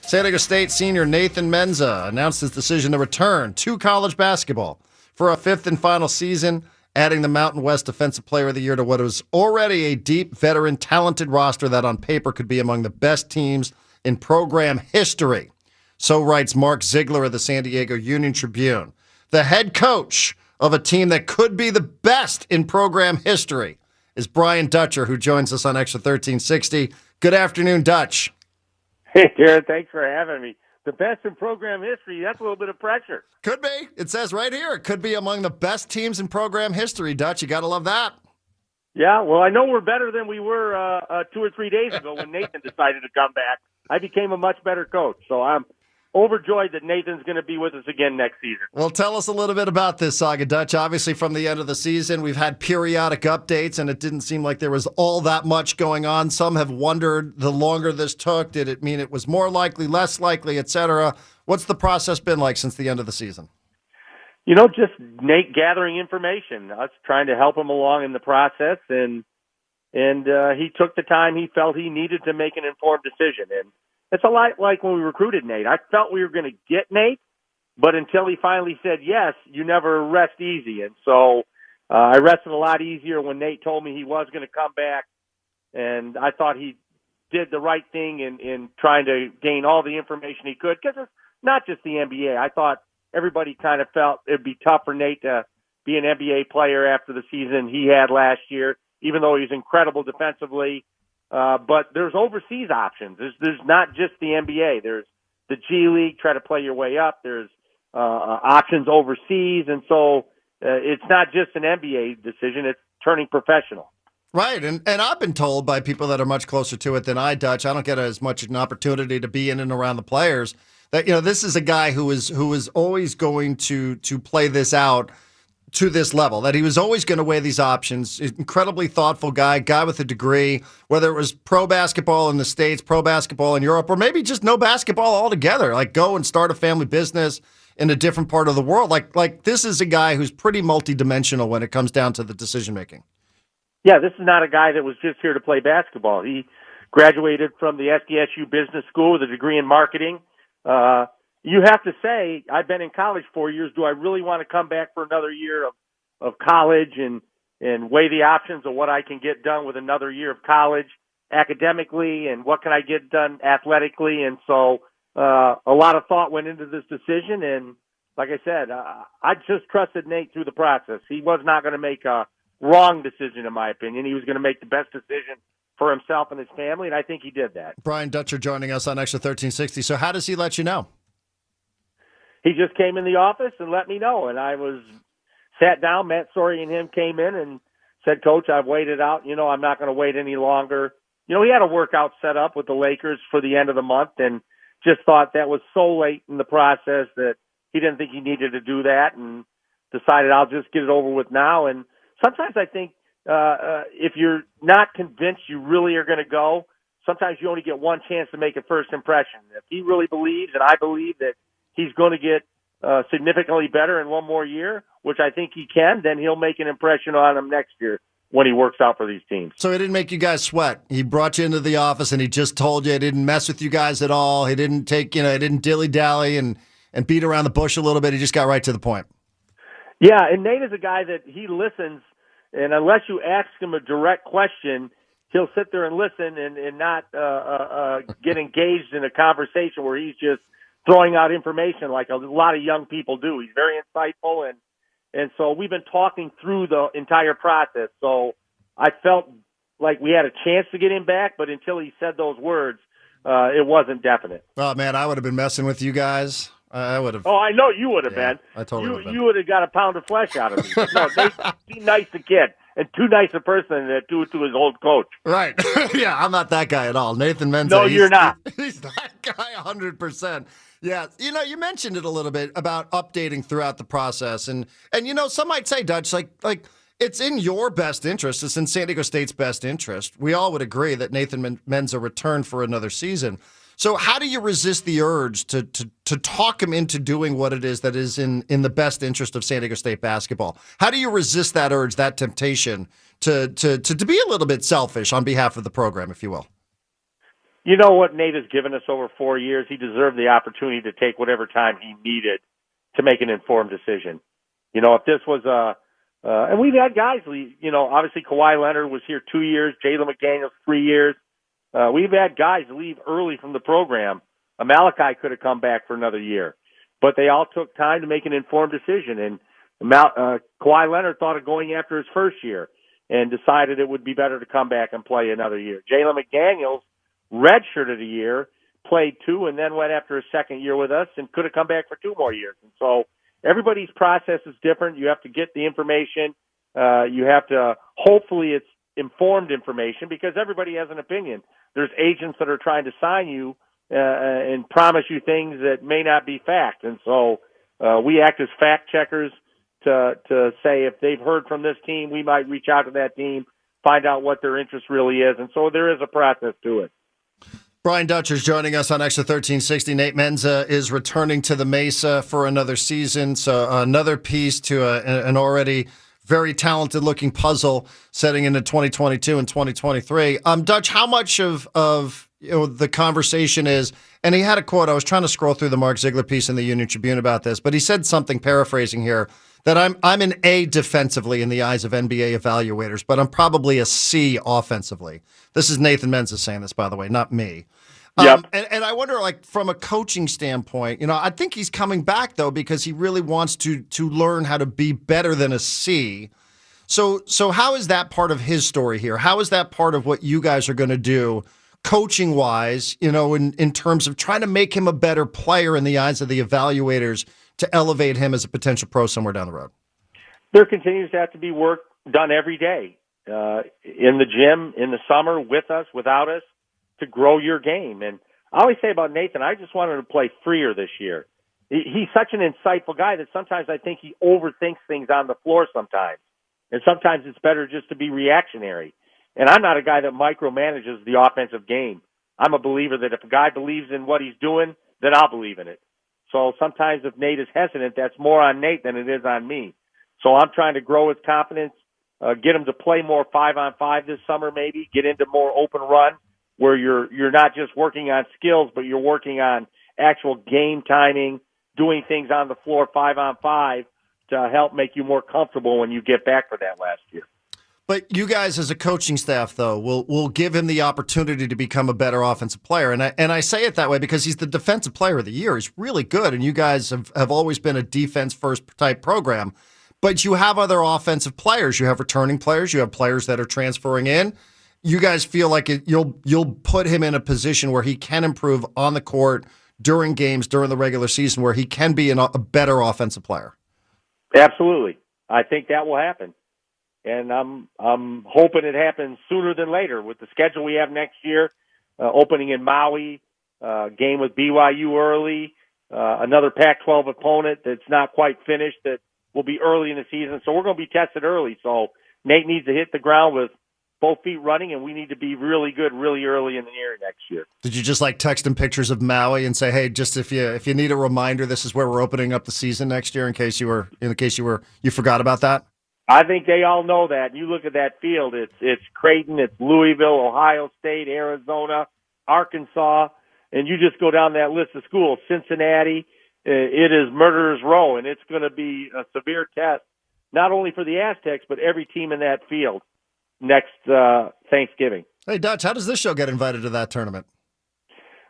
San Diego State senior Nathan Mensah announced his decision to return to college basketball for a fifth and final season, adding the Mountain West Defensive Player of the Year to what was already a deep, veteran, talented roster that on paper could be among the best teams in program history. So writes Mark Ziegler of the San Diego Union-Tribune. The head coach of a team that could be the best in program history is Brian Dutcher, who joins us on Xtra 1360. Good afternoon, Dutch. Hey, Jared, thanks for having me. The best in program history, that's a little bit of pressure. Could be. It says right here, it could be among the best teams in program history, Dutch. You got to love that. Yeah, well, I know we're better than we were 2 or 3 days ago when Nathan decided to come back. I became a much better coach, so I'm overjoyed that Nathan's going to be with us again next season. Well, tell us a little bit about this saga, Dutch. Obviously, from the end of the season, we've had periodic updates, and it didn't seem like there was all that much going on. Some have wondered the longer this took, did it mean it was more likely, less likely, et cetera? What's the process been like since the end of the season? You know, just Nate gathering information, us trying to help him along in the process, and he took the time he felt he needed to make an informed decision. And it's a lot like when we recruited Nate. I felt we were going to get Nate, but until he finally said yes, you never rest easy. And so I rested a lot easier when Nate told me he was going to come back, and I thought he did the right thing in trying to gain all the information he could, because it's not just the NBA. I thought everybody kind of felt it'd be tough for Nate to be an NBA player after the season he had last year, even though he's incredible defensively. But there's overseas options. There's not just the NBA. There's the G League, try to play your way up. There's options overseas. And so it's not just an NBA decision. It's turning professional. Right, and I've been told by people that are much closer to it than I, Dutch, I don't get as much an opportunity to be in and around the players, that, you know, this is a guy who is always going to play this out to this level, that he was always going to weigh these options. Incredibly thoughtful guy with a degree, whether it was pro basketball in the States, pro basketball in Europe, or maybe just no basketball altogether, like go and start a family business in a different part of the world. Like this is a guy who's pretty multidimensional when it comes down to the decision-making. Yeah, this is not a guy that was just here to play basketball. He graduated from the Sdsu Business School with a degree in marketing. You have to say, I've been in college 4 years. Do I really want to come back for another year of college and weigh the options of what I can get done with another year of college academically and what can I get done athletically? And so a lot of thought went into this decision. And like I said, I just trusted Nate through the process. He was not going to make a wrong decision, in my opinion. He was going to make the best decision for himself and his family, and I think he did that. Brian Dutcher joining us on Xtra 1360. So how does he let you know? He just came in the office and let me know, and I was sat down. Matt Sorey and him came in and said, Coach, I've waited out. You know, I'm not going to wait any longer. You know, he had a workout set up with the Lakers for the end of the month and just thought that was so late in the process that he didn't think he needed to do that and decided I'll just get it over with now. And sometimes I think if you're not convinced you really are going to go, sometimes you only get one chance to make a first impression. If he really believes, and I believe that he's going to get significantly better in one more year, which I think he can, then he'll make an impression on him next year when he works out for these teams. So he didn't make you guys sweat. He brought you into the office and he just told you he didn't mess with you guys at all. He didn't take, he didn't dilly-dally and beat around the bush a little bit. He just got right to the point. Yeah, and Nate is a guy that he listens, and unless you ask him a direct question, he'll sit there and listen and not get engaged in a conversation where he's just throwing out information like a lot of young people do. He's very insightful, and so we've been talking through the entire process. So I felt like we had a chance to get him back, but until he said those words, it wasn't definite. Oh, man, I would have been messing with you guys. I would have. Oh, I know you would have been. I totally would have been. You would have got a pound of flesh out of me. No, Nate's too nice a kid and too nice a person to do it to his old coach. Right. Yeah, I'm not that guy at all. Nathan Mensah. No, you're not. He's that guy 100%. Yeah, you mentioned it a little bit about updating throughout the process. And some might say, Dutch, like it's in your best interest. It's in San Diego State's best interest. We all would agree that Nathan Mensah returned for another season. So how do you resist the urge to talk him into doing what it is that is in the best interest of San Diego State basketball? How do you resist that urge, that temptation to be a little bit selfish on behalf of the program, if you will? you know what Nate has given us over 4 years? He deserved the opportunity to take whatever time he needed to make an informed decision. You know, if this was and we've had guys leave, you know, obviously Kawhi Leonard was here 2 years, Jalen McDaniels 3 years. We've had guys leave early from the program. Malachi could have come back for another year, but they all took time to make an informed decision. And Kawhi Leonard thought of going after his first year and decided it would be better to come back and play another year. Jalen McDaniels redshirted a year, played 2, and then went after his second year with us and could have come back for 2 more years. And so everybody's process is different. You have to get the information. You have to, hopefully it's informed information, because everybody has an opinion. There's agents that are trying to sign you and promise you things that may not be fact. And so we act as fact checkers to say if they've heard from this team, we might reach out to that team, find out what their interest really is. And so there is a process to it. Brian Dutcher's joining us on Xtra 1360. Nate Mensah is returning to the Mesa for another season. So another piece to an already very talented-looking puzzle setting into 2022 and 2023. Dutch, how much of the conversation is, and he had a quote, I was trying to scroll through the Mark Ziegler piece in the Union Tribune about this, but he said something, paraphrasing here, that I'm an A defensively in the eyes of NBA evaluators, but I'm probably a C offensively. This is Nathan Mensah saying this, by the way, not me. Yep. And I wonder, like, from a coaching standpoint, I think he's coming back, though, because he really wants to learn how to be better than a C. So how is that part of his story here? How is that part of what you guys are going to do coaching-wise, in terms of trying to make him a better player in the eyes of the evaluators to elevate him as a potential pro somewhere down the road? There continues to have to be work done every day in the gym, in the summer, with us, without us, to grow your game. And I always say about Nathan, I just wanted to play freer this year. He's such an insightful guy that sometimes I think he overthinks things on the floor sometimes. And sometimes it's better just to be reactionary. And I'm not a guy that micromanages the offensive game. I'm a believer that if a guy believes in what he's doing, then I'll believe in it. So sometimes if Nate is hesitant, that's more on Nate than it is on me. So I'm trying to grow his confidence, get him to play more 5-on-5 this summer maybe, get into more open run, where you're not just working on skills, but you're working on actual game timing, doing things on the floor 5-on-5 to help make you more comfortable when you get back for that last year. But you guys as a coaching staff, though, will give him the opportunity to become a better offensive player. And I say it that way because he's the defensive player of the year. He's really good, and you guys have always been a defense-first type program. But you have other offensive players. You have returning players. You have players that are transferring in. You guys feel like you'll put him in a position where he can improve on the court during games, during the regular season, where he can be a better offensive player. Absolutely. I think that will happen. And I'm hoping it happens sooner than later with the schedule we have next year, opening in Maui, game with BYU early, another Pac-12 opponent that's not quite finished that will be early in the season. So we're going to be tested early. So Nate needs to hit the ground with both feet running, and we need to be really good really early in the year next year. Did you just text him pictures of Maui and say, hey, just if you need a reminder, this is where we're opening up the season next year in case you forgot about that? I think they all know that. You look at that field, it's Creighton, it's Louisville, Ohio State, Arizona, Arkansas, and you just go down that list of schools. Cincinnati, it is murderer's row, and it's going to be a severe test, not only for the Aztecs, but every team in that field next Thanksgiving. Hey, Dutch, how does this show get invited to that tournament?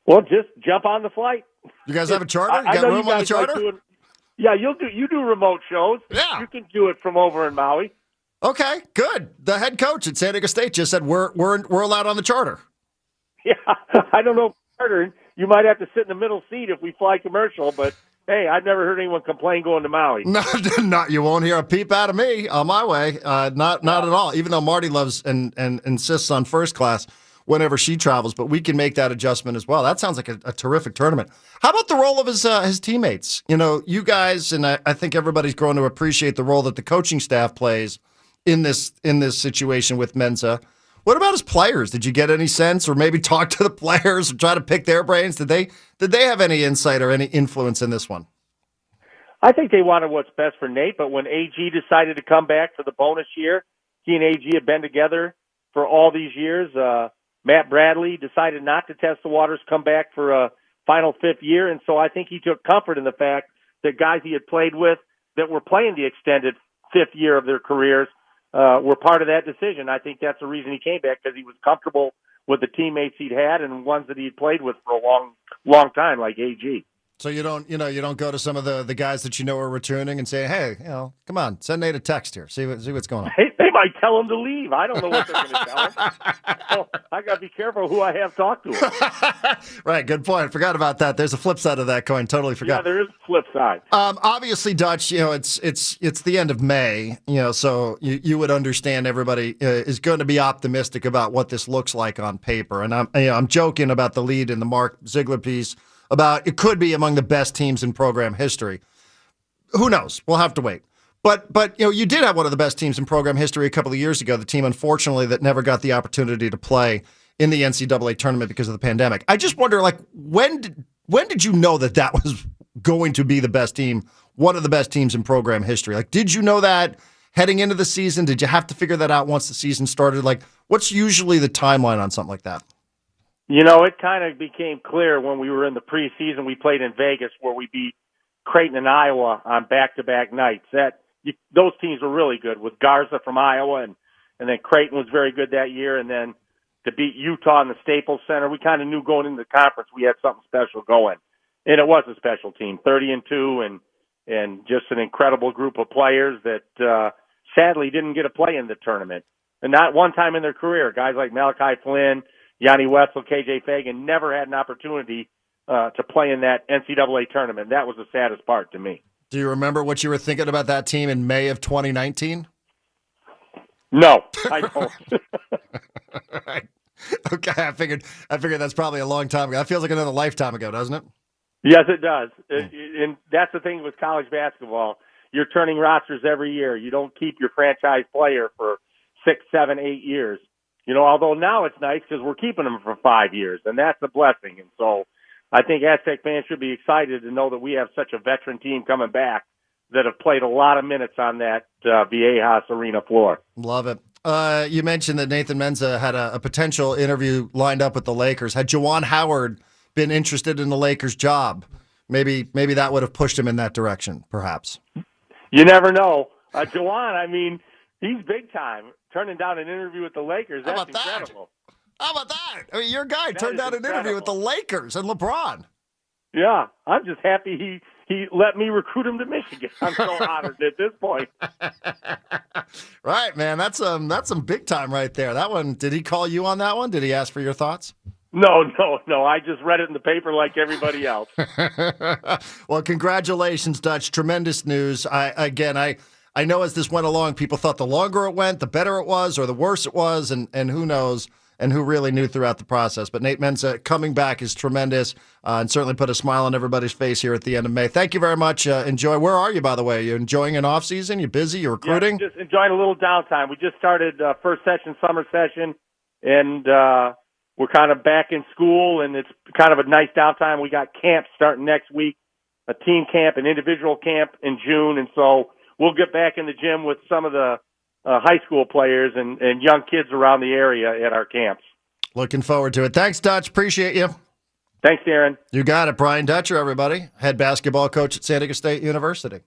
Well, just jump on the flight. You guys have a charter? You got room on the charter? Yeah, you do remote shows. Yeah. You can do it from over in Maui. Okay, good. The head coach at San Diego State just said we're allowed on the charter. Yeah, I don't know. Charter, you might have to sit in the middle seat if we fly commercial, but hey, I've never heard anyone complain going to Maui. No, not you won't hear a peep out of me on my way. Not at all. Even though Marty loves and insists on first class whenever she travels, but we can make that adjustment as well. That sounds like a terrific tournament. How about the role of his teammates? You guys, and I think everybody's grown to appreciate the role that the coaching staff plays in this situation with Mensa. What about his players? Did you get any sense, or maybe talk to the players or try to pick their brains? Did they have any insight or any influence in this one? I think they wanted what's best for Nate, but when AG decided to come back for the bonus year, he and AG have been together for all these years. Matt Bradley decided not to test the waters, come back for a final fifth year. And so I think he took comfort in the fact that guys he had played with that were playing the extended fifth year of their careers were part of that decision. I think that's the reason he came back, because he was comfortable with the teammates he'd had and ones that he'd played with for a long time, like AG. So you don't go to some of the guys that you know are returning and say, hey, come on, send Nate a text here, see what's going on. They might tell him to leave. I don't know what they're going to tell him. So I got to be careful who I have talked to him. Right, good point. Forgot about that. There's a flip side of that coin. Totally forgot. Yeah, there is a flip side. Obviously, Dutch, it's the end of May, so you would understand everybody is going to be optimistic about what this looks like on paper. And I'm joking about the lead in the Mark Ziegler piece about it could be among the best teams in program history. Who knows? We'll have to wait. But you did have one of the best teams in program history a couple of years ago, the team, unfortunately, that never got the opportunity to play in the NCAA tournament because of the pandemic. I just wonder, when did you know that was going to be the best team, one of the best teams in program history? Did you know that heading into the season? Did you have to figure that out once the season started? What's usually the timeline on something like that? It kind of became clear when we were in the preseason. We played in Vegas, where we beat Creighton and Iowa on back-to-back nights. Those teams were really good, with Garza from Iowa, and then Creighton was very good that year. And then to beat Utah in the Staples Center, we kind of knew going into the conference we had something special going. And it was a special team, 30-2, and just an incredible group of players that sadly didn't get to play in the tournament. And not one time in their career. Guys like Malachi Flynn, Yanni Wetzel, KJ Fagan never had an opportunity to play in that NCAA tournament. That was the saddest part to me. Do you remember what you were thinking about that team in May of 2019? No, I don't. Right. Okay, I figured that's probably a long time ago. That feels like another lifetime ago, doesn't it? Yes, it does. And that's the thing with college basketball. You're turning rosters every year. You don't keep your franchise player for 6, 7, 8 years. Although now it's nice because we're keeping them for 5 years, and that's a blessing. And so I think Aztec fans should be excited to know that we have such a veteran team coming back that have played a lot of minutes on that Viejas Arena floor. Love it. You mentioned that Nathan Mensah had a potential interview lined up with the Lakers. Had Juwan Howard been interested in the Lakers' job, maybe that would have pushed him in that direction, perhaps. You never know. Juwan, he's big time. Turning down an interview with the Lakers, that's incredible. How about that? Your guy turned down an interview with the Lakers and LeBron. Yeah, I'm just happy he let me recruit him to Michigan. I'm so honored at this point. Right, man. That's some big time right there. That one, did he call you on that one? Did he ask for your thoughts? No. I just read it in the paper like everybody else. Well, congratulations, Dutch. Tremendous news. I know as this went along, people thought the longer it went, the better it was, or the worse it was, and who knows, and who really knew throughout the process. But Nate Mensah coming back is tremendous, and certainly put a smile on everybody's face here at the end of May. Thank you very much. Enjoy. Where are you, by the way? You enjoying an off season? You busy? You recruiting? Yeah, just enjoying a little downtime. We just started first session, summer session, and we're kind of back in school, and it's kind of a nice downtime. We got camps starting next week, a team camp, an individual camp in June, and so we'll get back in the gym with some of the high school players and young kids around the area at our camps. Looking forward to it. Thanks, Dutch. Appreciate you. Thanks, Darren. You got it. Brian Dutcher, everybody, head basketball coach at San Diego State University.